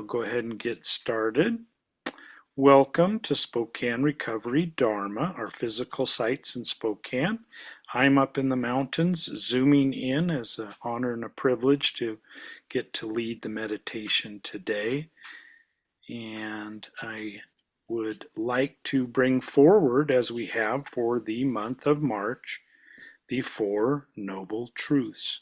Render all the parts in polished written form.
go ahead and get started. Welcome to Spokane Recovery Dharma, our physical sites in Spokane. I'm up in the mountains, zooming in as an honor and a privilege to get to lead the meditation today. And I would like to bring forward, as we have for the month of March, the Four Noble Truths.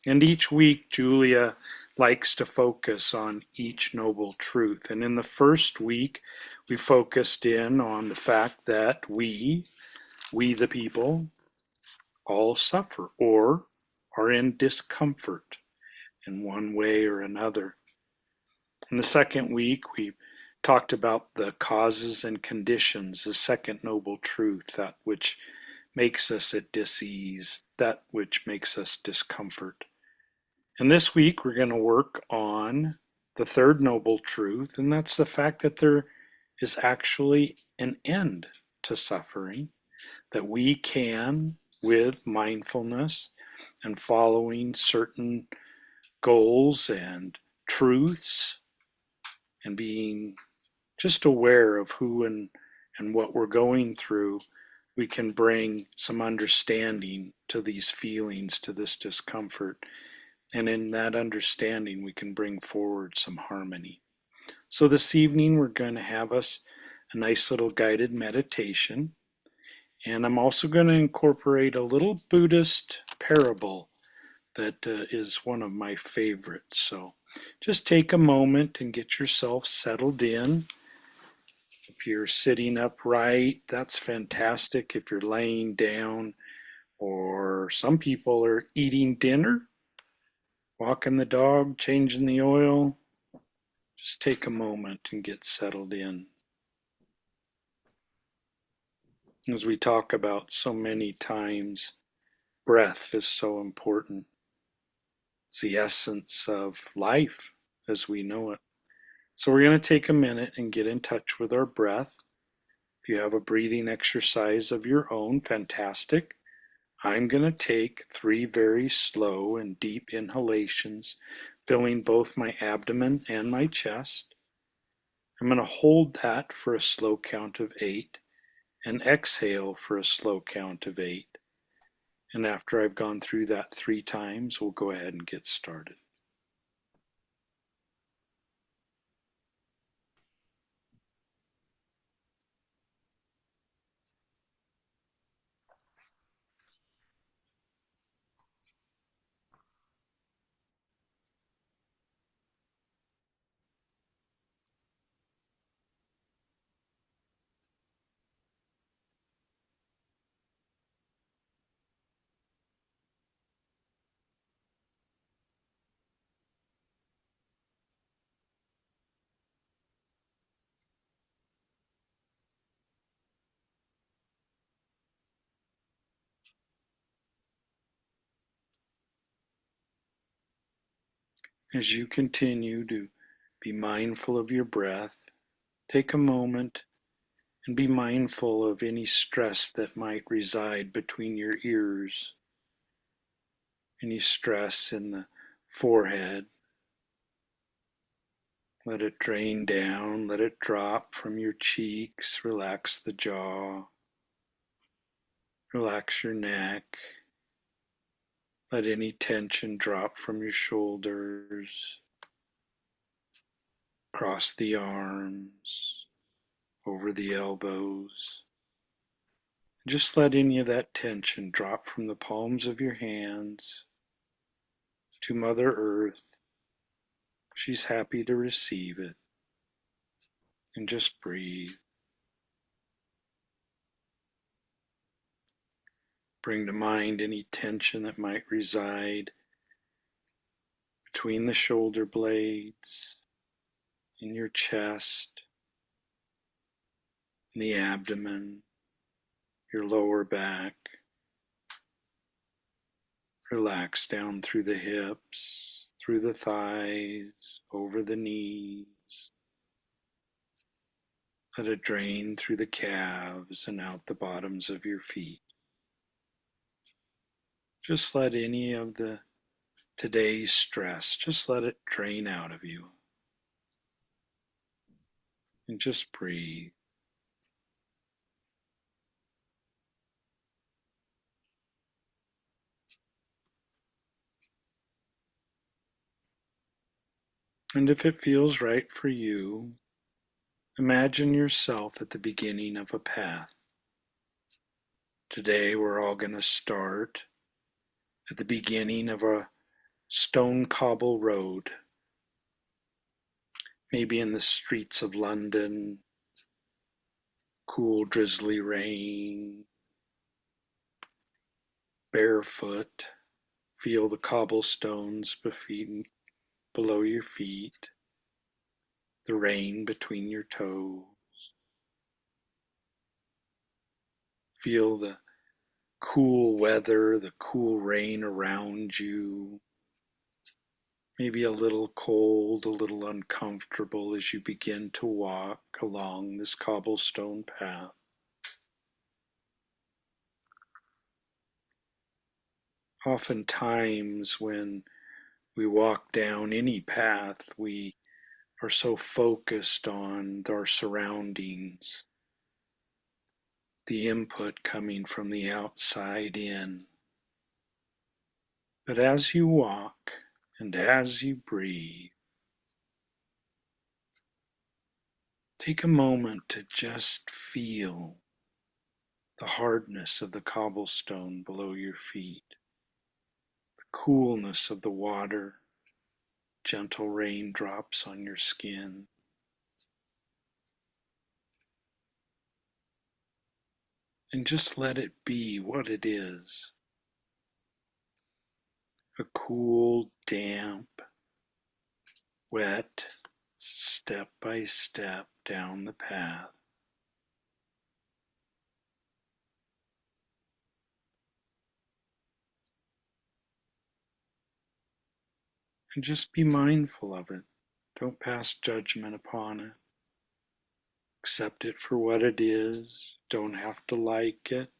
And each week, Julia likes to focus on each noble truth. And in the first week, we focused in on the fact that we the people, all suffer or are in discomfort in one way or another. In the second week, we talked about the causes and conditions, the second noble truth, that which makes us at dis-ease, that which makes us discomfort. And this week we're going to work on the third noble truth, and that's the fact that there is actually an end to suffering, that we can, with mindfulness and following certain goals and truths and being just aware of who and what we're going through, we can bring some understanding to these feelings, to this discomfort. And in that understanding, we can bring forward some harmony. So this evening, we're going to have us a nice little guided meditation. And I'm also going to incorporate a little Buddhist parable that is one of my favorites. So just take a moment and get yourself settled in. If you're sitting upright, that's fantastic. If you're laying down, or some people are eating dinner, walking the dog, changing the oil, just take a moment and get settled in. As we talk about so many times, breath is so important. It's the essence of life as we know it. So we're going to take a minute and get in touch with our breath. If you have a breathing exercise of your own, fantastic. I'm going to take 3 very slow and deep inhalations, filling both my abdomen and my chest. I'm going to hold that for a slow count of 8 and exhale for a slow count of 8. And after I've gone through that 3 times, we'll go ahead and get started. As you continue to be mindful of your breath, take a moment and be mindful of any stress that might reside between your ears, any stress in the forehead. Let it drain down, let it drop from your cheeks, relax the jaw, relax your neck, let any tension drop from your shoulders, across the arms, over the elbows. Just let any of that tension drop from the palms of your hands to Mother Earth. She's happy to receive it. And just breathe. Bring to mind any tension that might reside between the shoulder blades, in your chest, in the abdomen, your lower back. Relax down through the hips, through the thighs, over the knees. Let it drain through the calves and out the bottoms of your feet. Just let any of today's stress, just let it drain out of you. and just breathe. And if it feels right for you, imagine yourself at the beginning of a path. Today we're all going to start at the beginning of a stone cobble road, maybe in the streets of London, cool drizzly rain, barefoot, feel the cobblestones below your feet, the rain between your toes, feel the cool weather, the cool rain around you, maybe a little cold, a little uncomfortable as you begin to walk along this cobblestone path. Oftentimes, when we walk down any path, we are so focused on our surroundings, the input coming from the outside in. But as you walk and as you breathe, take a moment to just feel the hardness of the cobblestone below your feet, the coolness of the water, gentle raindrops on your skin. And just let it be what it is, a cool, damp, wet, step by step down the path. And just be mindful of it. Don't pass judgment upon it. Accept it for what it is. Don't have to like it.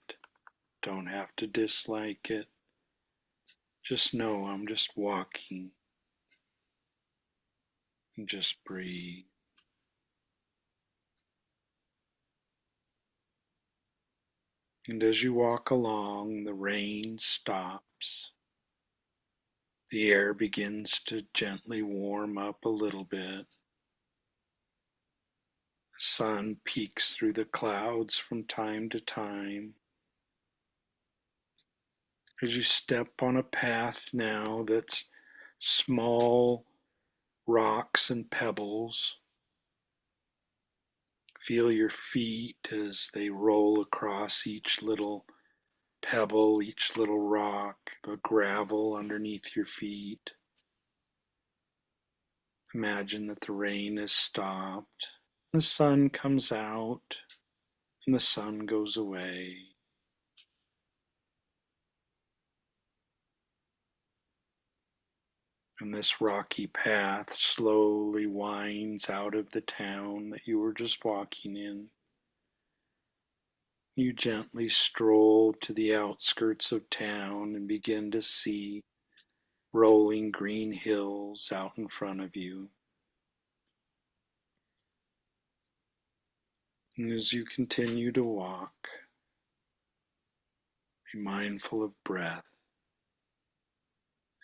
Don't have to dislike it. Just know I'm just walking, and just breathe. And as you walk along, the rain stops. The air begins to gently warm up a little bit. The sun peeks through the clouds from time to time. As you step on a path now that's small rocks and pebbles, feel your feet as they roll across each little pebble, each little rock, the gravel underneath your feet. Imagine that the rain has stopped, the sun comes out, and the sun goes away. And this rocky path slowly winds out of the town that you were just walking in. You gently stroll to the outskirts of town and begin to see rolling green hills out in front of you. And as you continue to walk, be mindful of breath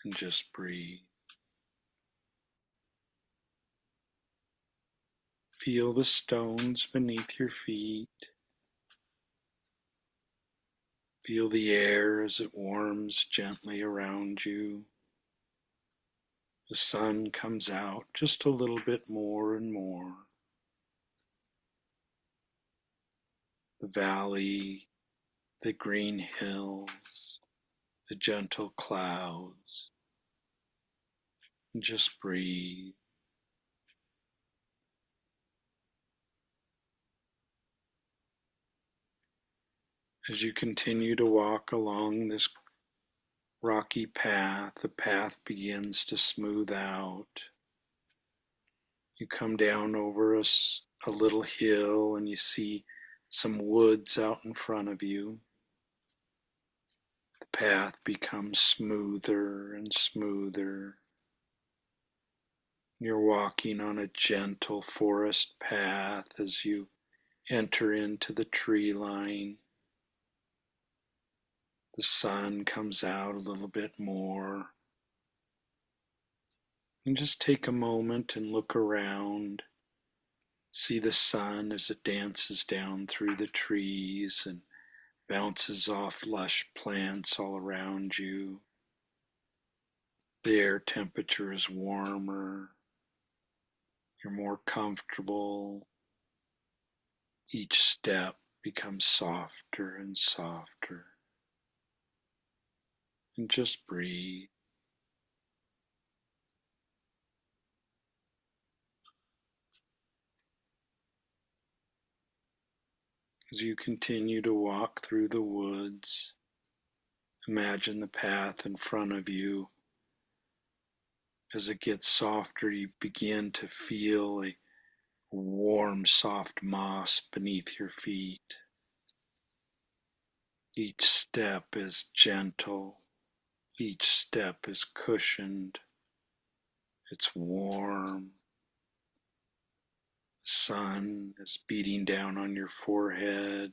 and just breathe. Feel the stones beneath your feet. Feel the air as it warms gently around you. The sun comes out just a little bit more and more. The valley, the green hills, the gentle clouds. And just breathe. As you continue to walk along this rocky path, the path begins to smooth out. You come down over a little hill and you see some woods out in front of you. The path becomes smoother and smoother. You're walking on a gentle forest path as you enter into the tree line. The sun comes out a little bit more. And just take a moment and look around. See the sun as it dances down through the trees and bounces off lush plants all around you. The air temperature is warmer. You're more comfortable. Each step becomes softer and softer. And just breathe. As you continue to walk through the woods, imagine the path in front of you. As it gets softer, you begin to feel a warm, soft moss beneath your feet. Each step is gentle. Each step is cushioned. It's warm. The sun is beating down on your forehead.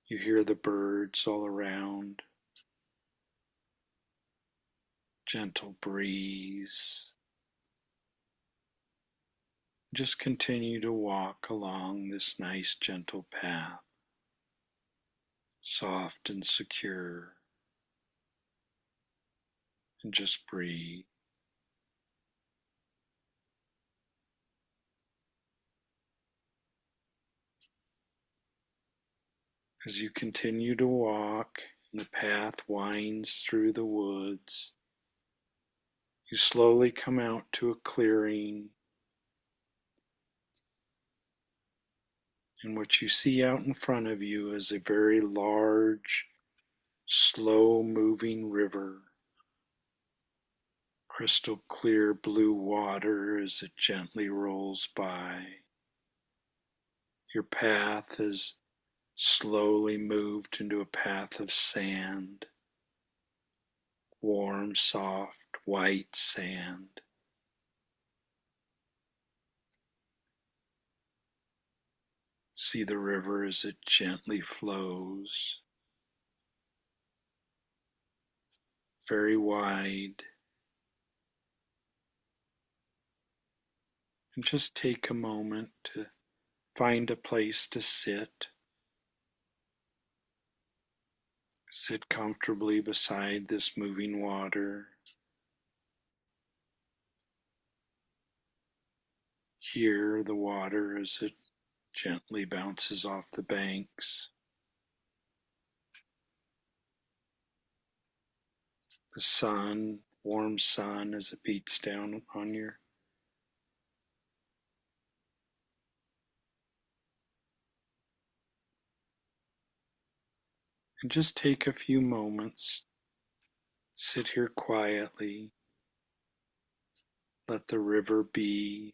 You hear the birds all around. Gentle breeze. Just continue to walk along this nice, gentle path, soft and secure, and just breathe. As you continue to walk and the path winds through the woods, you slowly come out to a clearing, and what you see out in front of you is a very large, slow-moving river. Crystal clear blue water as it gently rolls by. Your path has slowly moved into a path of sand, warm, soft, white sand. See the river as it gently flows, very wide. And just take a moment to find a place to sit. Sit comfortably beside this moving water. Hear the water as it gently bounces off the banks. The sun, warm sun, as it beats down on you. And just take a few moments. Sit here quietly. Let the river be.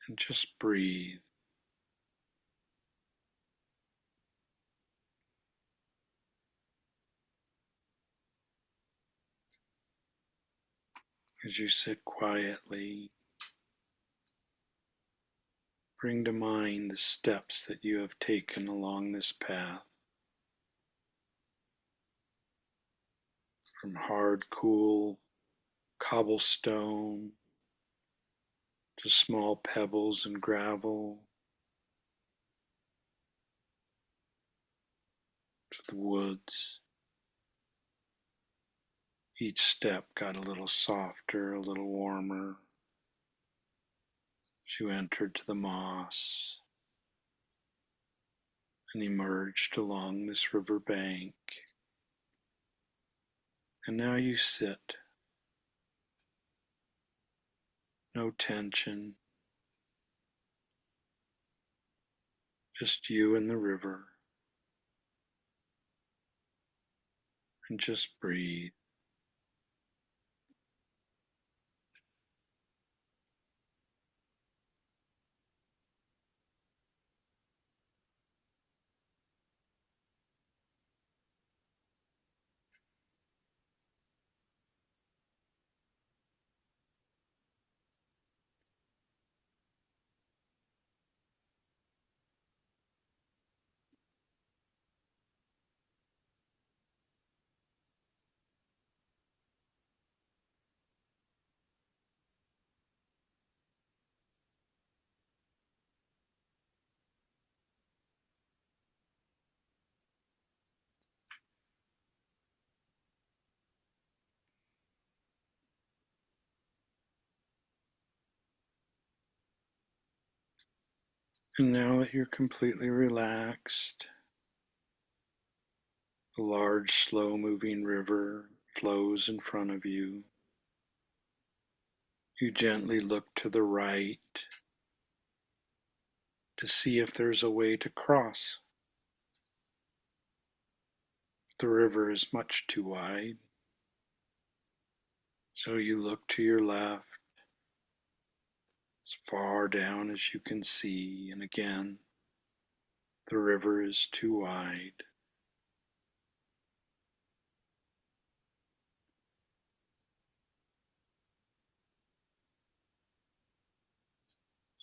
And just breathe. As you sit quietly, bring to mind the steps that you have taken along this path. From hard, cool cobblestone to small pebbles and gravel to the woods. Each step got a little softer, a little warmer as you entered to the moss and emerged along this river bank. And now you sit. No tension. Just you and the river. And just breathe. And now that you're completely relaxed, the large, slow-moving river flows in front of you. You gently look to the right to see if there's a way to cross. The river is much too wide, so you look to your left as far down as you can see, and again, the river is too wide.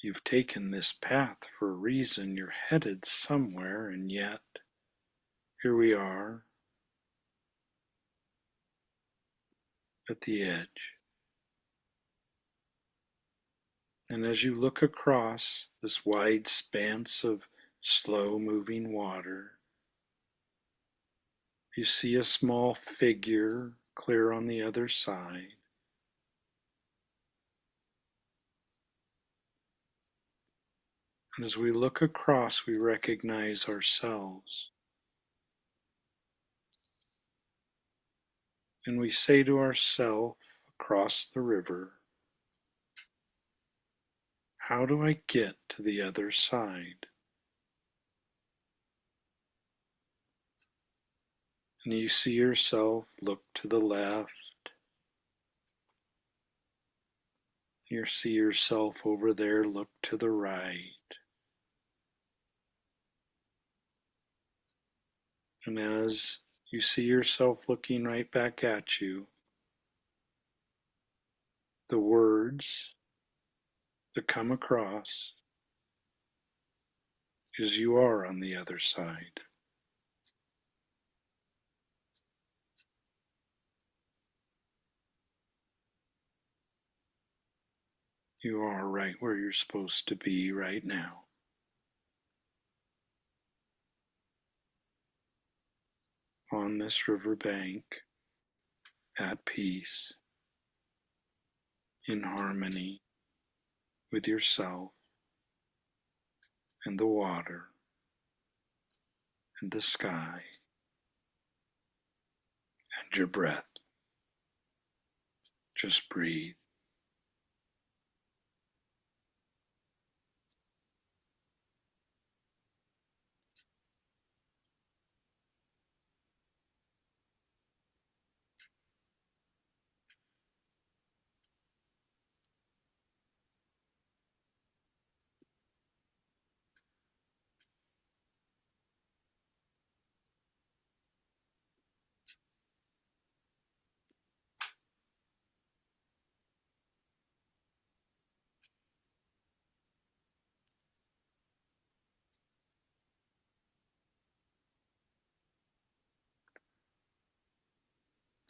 You've taken this path for a reason. You're headed somewhere, and yet here we are at the edge. And as you look across this wide expanse of slow-moving water, you see a small figure clear on the other side. And as we look across, we recognize ourselves. And we say to ourselves across the river, how do I get to the other side? And you see yourself look to the left. You see yourself over there look to the right. And as you see yourself looking right back at you, the words that come across is you are on the other side. You are right where you're supposed to be right now. On this riverbank, at peace, in harmony with yourself and the water and the sky and your breath. Just breathe.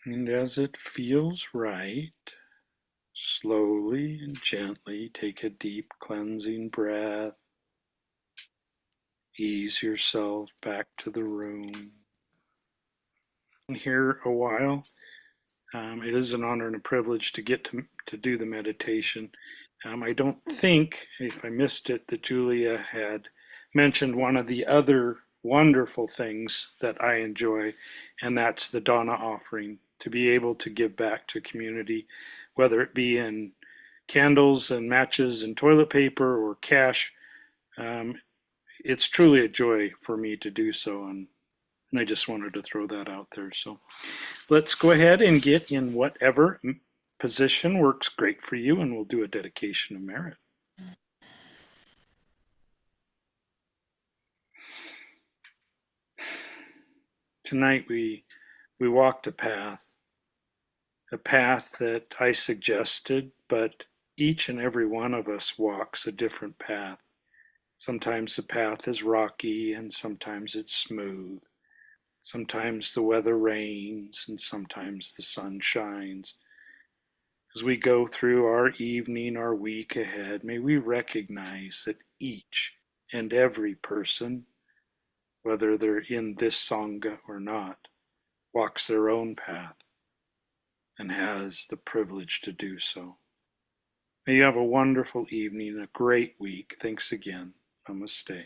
And as it feels right, slowly and gently take a deep cleansing breath. Ease yourself back to the room. Here a while. It is an honor and a privilege to get to do the meditation. I don't think, if I missed it, that Julia had mentioned one of the other wonderful things that I enjoy, and that's the Dana offering, to be able to give back to community, whether it be in candles and matches and toilet paper or cash. It's truly a joy for me to do so, and I just wanted to throw that out there. So let's go ahead and get in whatever position works great for you, and we'll do a dedication of merit. Tonight we walked a path that I suggested, but each and every one of us walks a different path. Sometimes the path is rocky and sometimes it's smooth. Sometimes the weather rains and sometimes the sun shines. As we go through our evening, our week ahead, may we recognize that each and every person, whether they're in this Sangha or not, walks their own path and has the privilege to do so. May you have a wonderful evening, a great week. Thanks again. Namaste.